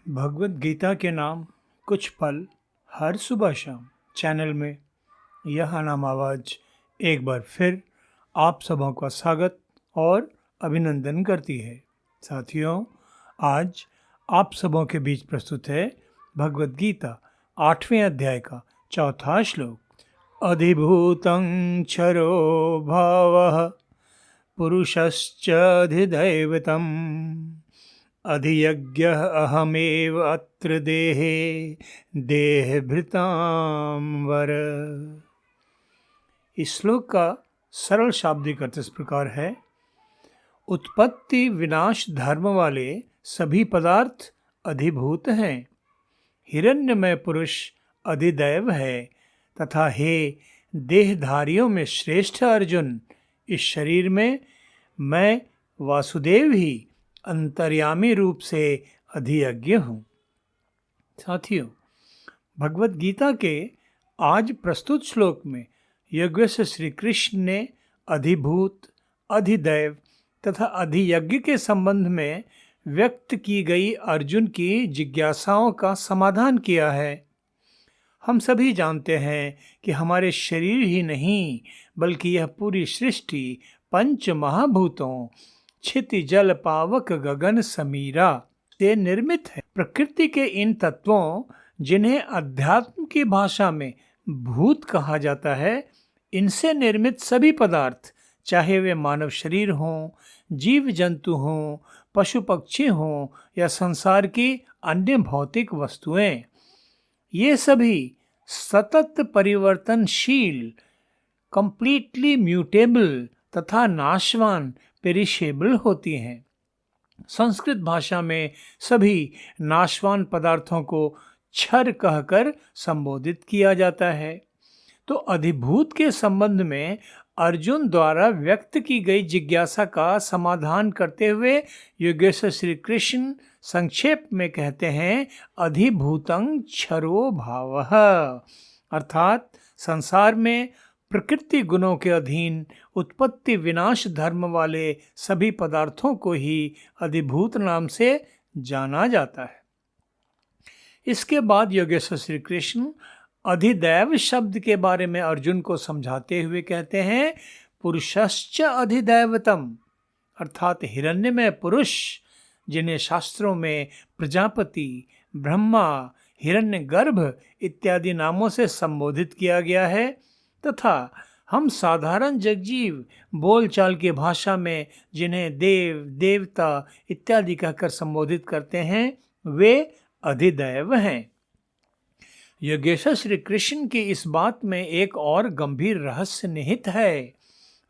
भगवत गीता के नाम कुछ पल हर सुबह शाम चैनल में यह अनाम आवाज़ एक बार फिर आप सबों का स्वागत और अभिनंदन करती है। साथियों, आज आप सबों के बीच प्रस्तुत है भगवत गीता 8वें अध्याय का चौथा श्लोक। अधिभूतं क्षरो भावः पुरुषश्च अधिदैवतम् अधियज्ञः अहमेव अत्र देहे देहभृतां वर। इस श्लोक का सरल शाब्दिक अर्थ इस प्रकार है। उत्पत्ति विनाश धर्म वाले सभी पदार्थ अधिभूत हैं। हिरण्यमय पुरुष अधिदैव है तथा हे देहधारियों में श्रेष्ठ अर्जुन, इस शरीर में मैं वासुदेव ही अंतर्यामी रूप से अधियज्ञ हूँ। साथियों, भगवत गीता के आज प्रस्तुत श्लोक में यज्ञ श्री कृष्ण ने अधिभूत, अधिदैव तथा अधियज्ञ के संबंध में व्यक्त की गई अर्जुन की जिज्ञासाओं का समाधान किया है। हम सभी जानते हैं कि हमारे शरीर ही नहीं बल्कि यह पूरी सृष्टि पंच महाभूतों क्षिति जल पावक गगन समीरा से निर्मित है। प्रकृति के इन तत्वों, जिन्हें अध्यात्म की भाषा में भूत कहा जाता है, इनसे निर्मित सभी पदार्थ, चाहे वे मानव शरीर हों, जीव जंतु हों, पशु पक्षी हों या संसार की अन्य भौतिक वस्तुएं, ये सभी सतत परिवर्तनशील, कंप्लीटली म्यूटेबल तथा नाशवान, पेरिशेबल होती हैं। संस्कृत भाषा में सभी नाशवान पदार्थों को क्षर कहकर संबोधित किया जाता है। तो अधिभूत के संबंध में अर्जुन द्वारा व्यक्त की गई जिज्ञासा का समाधान करते हुए योगेश्वर श्री कृष्ण संक्षेप में कहते हैं, अधिभूतं क्षरो भावः, अर्थात संसार में प्रकृति गुणों के अधीन उत्पत्ति विनाश धर्म वाले सभी पदार्थों को ही अधिभूत नाम से जाना जाता है। इसके बाद योगेश्वर श्री कृष्ण अधिदैव शब्द के बारे में अर्जुन को समझाते हुए कहते हैं, पुरुषश्च अधिदैवतम, अर्थात हिरण्यमय पुरुष, जिन्हें शास्त्रों में प्रजापति, ब्रह्मा, हिरण्यगर्भ इत्यादि नामों से संबोधित किया गया है तथा हम साधारण जगजीव बोलचाल की भाषा में जिन्हें देव, देवता इत्यादि कहकर संबोधित करते हैं, वे अधिदैव हैं। योगेश्वर श्री कृष्ण की इस बात में एक और गंभीर रहस्य निहित है।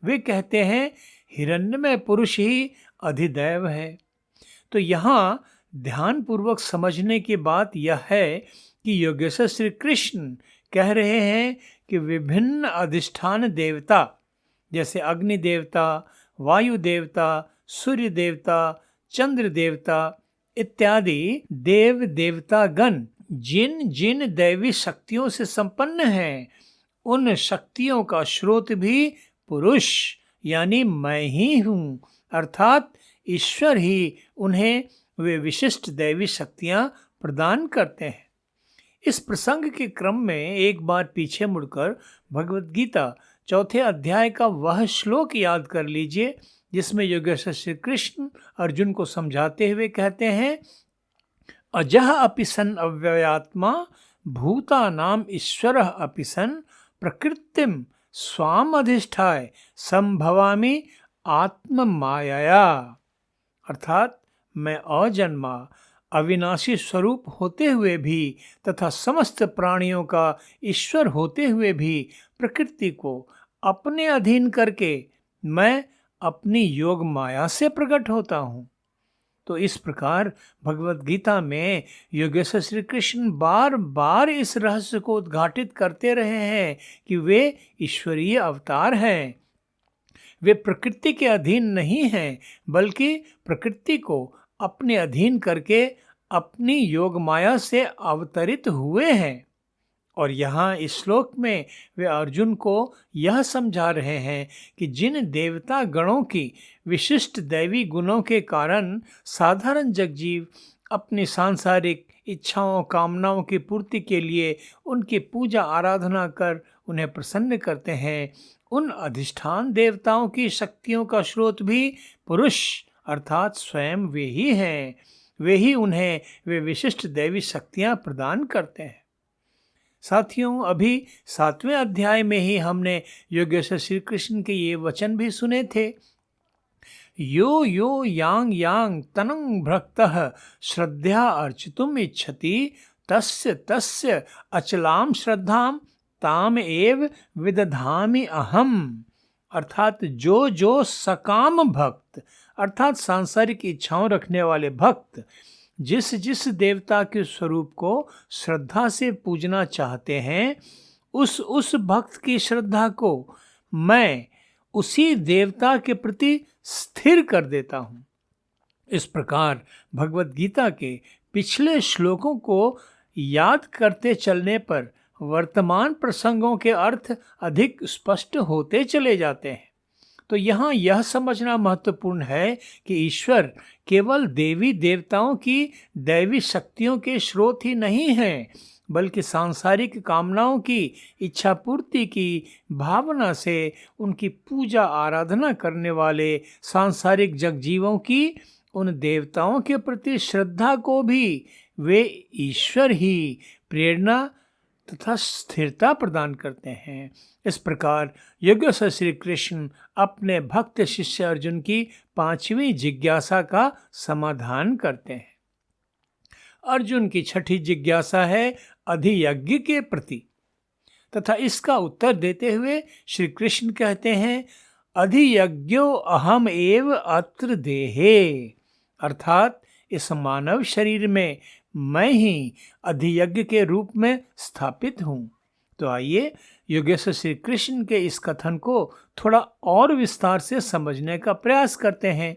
वे कहते हैं, हिरण्यमय पुरुष ही अधिदैव है। तो यहाँ ध्यानपूर्वक समझने की बात यह है कि योगेश्वर श्री कृष्ण कह रहे हैं कि विभिन्न अधिष्ठान देवता जैसे अग्नि देवता, वायु देवता, सूर्य देवता, चंद्र देवता इत्यादि देव देवता गण जिन जिन दैवी शक्तियों से संपन्न हैं, उन शक्तियों का स्रोत भी पुरुष यानी मैं ही हूँ, अर्थात ईश्वर ही उन्हें वे विशिष्ट दैवी शक्तियाँ प्रदान करते हैं। इस प्रसंग के क्रम में एक बार पीछे मुड़कर भगवत गीता 4थे अध्याय का वह श्लोक याद कर लीजिए जिसमें योगेश्वर श्री कृष्ण अर्जुन को समझाते हुए कहते हैं, अजः अपि सन् अव्ययात्मा भूतानाम ईश्वरः अपि सन् प्रकृतिम स्वाम अधिष्ठाय संभवामि आत्म मायया, अर्थात मैं अजन्मा अविनाशी स्वरूप होते हुए भी तथा समस्त प्राणियों का ईश्वर होते हुए भी प्रकृति को अपने अधीन करके मैं अपनी योग माया से प्रकट होता हूँ। तो इस प्रकार भगवत गीता में योगेश्वर श्री कृष्ण बार बार इस रहस्य को उद्घाटित करते रहे हैं कि वे ईश्वरीय अवतार हैं। वे प्रकृति के अधीन नहीं हैं बल्कि प्रकृति को अपने अधीन करके अपनी योग माया से अवतरित हुए हैं। और यहाँ इस श्लोक में वे अर्जुन को यह समझा रहे हैं कि जिन देवता गणों की विशिष्ट दैवी गुणों के कारण साधारण जगजीव अपनी सांसारिक इच्छाओं कामनाओं की पूर्ति के लिए उनकी पूजा आराधना कर उन्हें प्रसन्न करते हैं। उन अधिष्ठान देवताओं की शक्तियों का स्रोत भी पुरुष अर्थात स्वयं वे ही हैं। वे ही उन्हें वे विशिष्ट दैवी शक्तियां प्रदान करते हैं। साथियों, अभी 7वें अध्याय में ही हमने योगेश्वर श्री कृष्ण के ये वचन भी सुने थे। यो यो यांग यांग तनं भक्तः श्रद्धया अर्चितुम इच्छति तस्य तस्य अचलाम श्रद्धाम ताम एव विदधामि अहम। अर्थात जो जो सकाम भक्त अर्थात सांसारिक इच्छाओं रखने वाले भक्त जिस जिस देवता के स्वरूप को श्रद्धा से पूजना चाहते हैं, उस भक्त की श्रद्धा को मैं उसी देवता के प्रति स्थिर कर देता हूँ। इस प्रकार भगवत गीता के पिछले श्लोकों को याद करते चलने पर वर्तमान प्रसंगों के अर्थ अधिक स्पष्ट होते चले जाते हैं। तो यहाँ यह समझना महत्वपूर्ण है कि ईश्वर केवल देवी देवताओं की दैवी शक्तियों के स्रोत ही नहीं हैं, बल्कि सांसारिक कामनाओं की इच्छा पूर्ति की भावना से उनकी पूजा आराधना करने वाले सांसारिक जगजीवों की उन देवताओं के प्रति श्रद्धा को भी वे ईश्वर ही प्रेरणा तथा स्थिरता प्रदान करते हैं। इस प्रकार योगेश्वर श्री कृष्ण अपने भक्त शिष्य अर्जुन की 5वीं जिज्ञासा का समाधान करते हैं। अर्जुन की 6ठी जिज्ञासा है अधियज्ञ के प्रति, तथा इसका उत्तर देते हुए श्री कृष्ण कहते हैं अधियज्ञो अहम एव अत्र देहे। अर्थात इस मानव शरीर में मैं ही अधियज्ञ के रूप में स्थापित हूँ। तो आइए योगेश्वर श्री कृष्ण के इस कथन को थोड़ा और विस्तार से समझने का प्रयास करते हैं।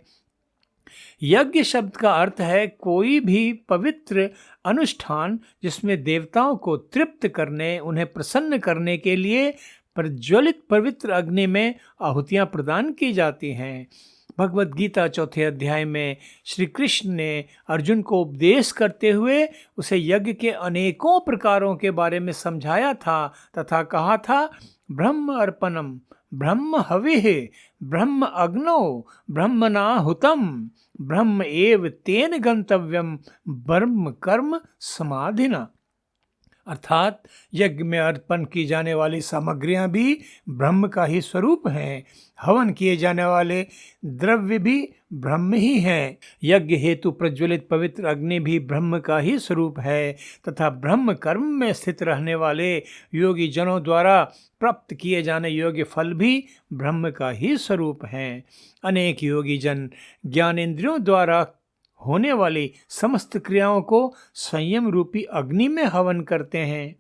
यज्ञ शब्द का अर्थ है कोई भी पवित्र अनुष्ठान जिसमें देवताओं को तृप्त करने, उन्हें प्रसन्न करने के लिए प्रज्वलित पवित्र अग्नि में आहुतियां प्रदान की जाती हैं। भगवत गीता 4थे अध्याय में श्री कृष्ण ने अर्जुन को उपदेश करते हुए उसे यज्ञ के अनेकों प्रकारों के बारे में समझाया था तथा कहा था ब्रह्म अर्पणम, ब्रह्म हविः, ब्रह्म अग्नौ, ब्रह्मणाहुतम, ब्रह्म एव तेन गंतव्यम, ब्रह्म कर्म समाधिना। अर्थात यज्ञ में अर्पण की जाने वाली सामग्रियां भी ब्रह्म का ही स्वरूप हैं। हवन किए जाने वाले द्रव्य भी ब्रह्म ही हैं। यज्ञ हेतु प्रज्वलित पवित्र अग्नि भी ब्रह्म का ही स्वरूप है तथा ब्रह्म कर्म में स्थित रहने वाले योगी जनों द्वारा प्राप्त किए जाने योग्य फल भी ब्रह्म का ही स्वरूप हैं। अनेक योगी जन ज्ञानेंद्रियों द्वारा होने वाली समस्त क्रियाओं को संयम रूपी अग्नि में हवन करते हैं।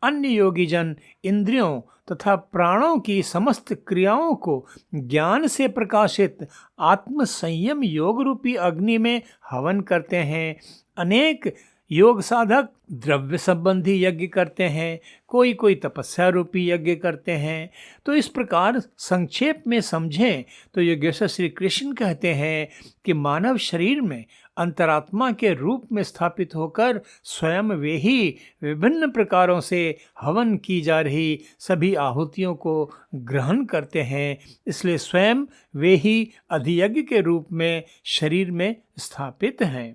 अन्य योगी जन इंद्रियों तथा प्राणों की समस्त क्रियाओं को ज्ञान से प्रकाशित आत्म संयम योग रूपी अग्नि में हवन करते हैं। अनेक योग साधक द्रव्य संबंधी यज्ञ करते हैं, कोई तपस्या रूपी यज्ञ करते हैं। तो इस प्रकार संक्षेप में समझें तो योगेश्वर श्री कृष्ण कहते हैं कि मानव शरीर में अंतरात्मा के रूप में स्थापित होकर स्वयं वे ही विभिन्न प्रकारों से हवन की जा रही सभी आहुतियों को ग्रहण करते हैं। इसलिए स्वयं वे ही अधियज्ञ के रूप में शरीर में स्थापित हैं।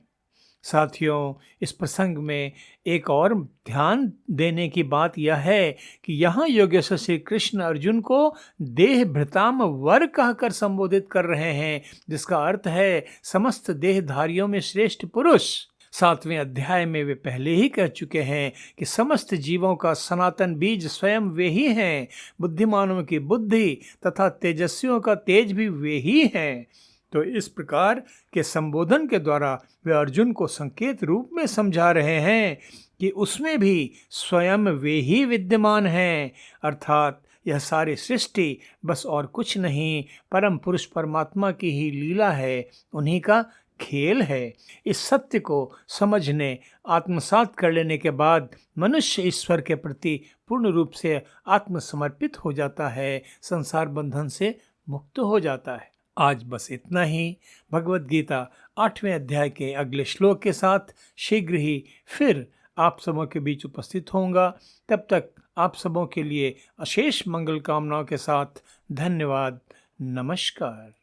साथियों, इस प्रसंग में एक और ध्यान देने की बात यह है कि यहाँ योगेश्वर श्री कृष्ण अर्जुन को देह भृताम वर कहकर संबोधित कर रहे हैं, जिसका अर्थ है समस्त देहधारियों में श्रेष्ठ पुरुष। 7वें अध्याय में वे पहले ही कह चुके हैं कि समस्त जीवों का सनातन बीज स्वयं वे ही हैं। बुद्धिमानों की बुद्धि तथा तेजस्वियों का तेज भी वे ही हैं। तो इस प्रकार के संबोधन के द्वारा वे अर्जुन को संकेत रूप में समझा रहे हैं कि उसमें भी स्वयं वे ही विद्यमान हैं। अर्थात यह सारी सृष्टि बस और कुछ नहीं, परम पुरुष परमात्मा की ही लीला है, उन्हीं का खेल है। इस सत्य को समझने, आत्मसात कर लेने के बाद मनुष्य ईश्वर के प्रति पूर्ण रूप से आत्मसमर्पित हो जाता है, संसार बंधन से मुक्त हो जाता है। आज बस इतना ही। भगवत गीता 8वें अध्याय के अगले श्लोक के साथ शीघ्र ही फिर आप सबों के बीच उपस्थित होऊंगा। तब तक आप सबों के लिए अशेष मंगल कामनाओं के साथ धन्यवाद। नमस्कार।